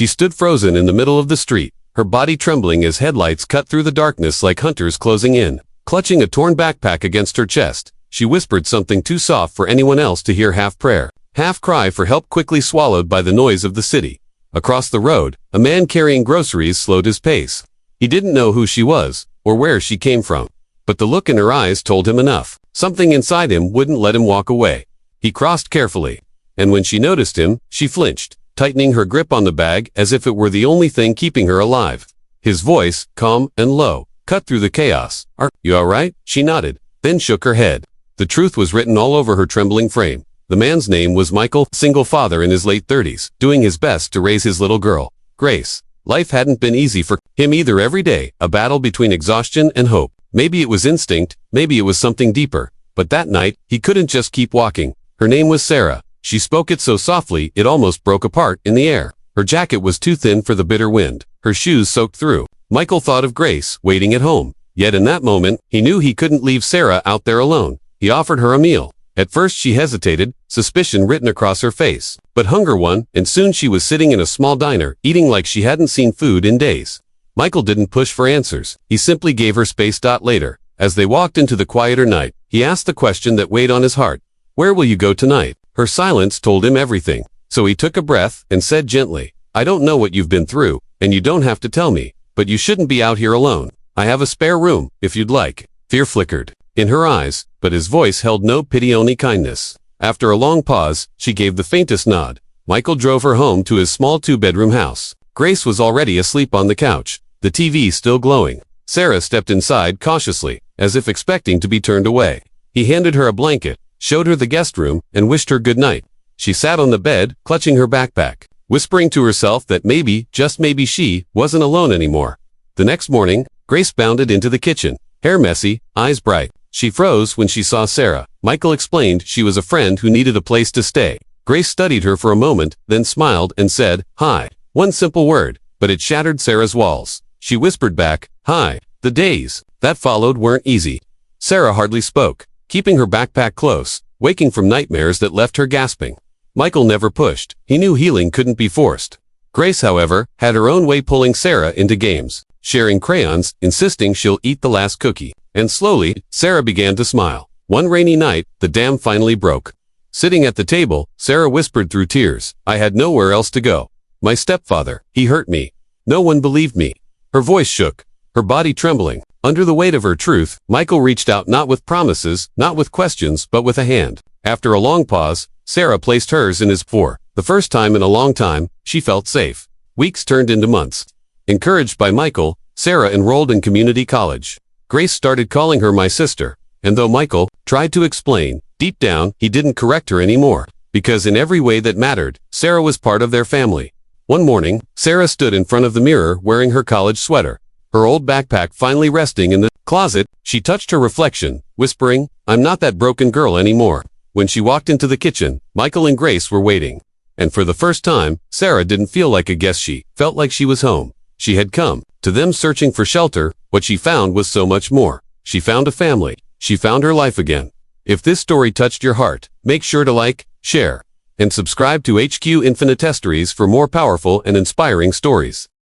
She stood frozen in the middle of the street, her body trembling as headlights cut through the darkness like hunters closing in. Clutching a torn backpack against her chest, she whispered something too soft for anyone else to hear, half prayer, half cry for help, quickly swallowed by the noise of the city. Across the road, a man carrying groceries slowed his pace. He didn't know who she was, or where she came from. But the look in her eyes told him enough. Something inside him wouldn't let him walk away. He crossed carefully. And when she noticed him, she flinched, tightening her grip on the bag as if it were the only thing keeping her alive. His voice, calm and low, cut through the chaos. "Are you all right?" She nodded, then shook her head. The truth was written all over her trembling frame. The man's name was Michael, single father in his late 30s, doing his best to raise his little girl, Grace. Life hadn't been easy for him either. Every day, a battle between exhaustion and hope. Maybe it was instinct, maybe it was something deeper. But that night, he couldn't just keep walking. Her name was Sarah. She spoke it so softly, it almost broke apart in the air. Her jacket was too thin for the bitter wind. Her shoes soaked through. Michael thought of Grace, waiting at home. Yet in that moment, he knew he couldn't leave Sarah out there alone. He offered her a meal. At first she hesitated, suspicion written across her face. But hunger won, and soon she was sitting in a small diner, eating like she hadn't seen food in days. Michael didn't push for answers. He simply gave her space. Later, as they walked into the quieter night, he asked the question that weighed on his heart. "Where will you go tonight?" Her silence told him everything. So he took a breath and said gently, "I don't know what you've been through, and you don't have to tell me, but you shouldn't be out here alone. I have a spare room, if you'd like." Fear flickered in her eyes, but his voice held no pity, only kindness. After a long pause, she gave the faintest nod. Michael drove her home to his small two-bedroom house. Grace was already asleep on the couch, the TV still glowing. Sarah stepped inside cautiously, as if expecting to be turned away. He handed her a blanket, showed her the guest room, and wished her good night. She sat on the bed, clutching her backpack, whispering to herself that maybe, just maybe, she wasn't alone anymore. The next morning, Grace bounded into the kitchen, hair messy, eyes bright. She froze when she saw Sarah. Michael explained she was a friend who needed a place to stay. Grace studied her for a moment, then smiled and said, "Hi." One simple word, but it shattered Sarah's walls. She whispered back, "Hi." The days that followed weren't easy. Sarah hardly spoke, keeping her backpack close, waking from nightmares that left her gasping. Michael never pushed. He knew healing couldn't be forced. Grace, however, had her own way, pulling Sarah into games, sharing crayons, insisting she'll eat the last cookie. And slowly, Sarah began to smile. One rainy night, the dam finally broke. Sitting at the table, Sarah whispered through tears, "I had nowhere else to go. My stepfather, he hurt me. No one believed me." Her voice shook, her body trembling. Under the weight of her truth, Michael reached out, not with promises, not with questions, but with a hand. After a long pause, Sarah placed hers in his. For the first time in a long time, she felt safe. Weeks turned into months. Encouraged by Michael, Sarah enrolled in community college. Grace started calling her my sister, and though Michael tried to explain, deep down, he didn't correct her anymore. Because in every way that mattered, Sarah was part of their family. One morning, Sarah stood in front of the mirror wearing her college sweater, her old backpack finally resting in the closet. She touched her reflection, whispering, "I'm not that broken girl anymore." When she walked into the kitchen, Michael and Grace were waiting. And for the first time, Sarah didn't feel like a guest. She felt like she was home. She had come to them searching for shelter. What she found was so much more. She found a family. She found her life again. If this story touched your heart, make sure to like, share, and subscribe to HQ Infinitestories for more powerful and inspiring stories.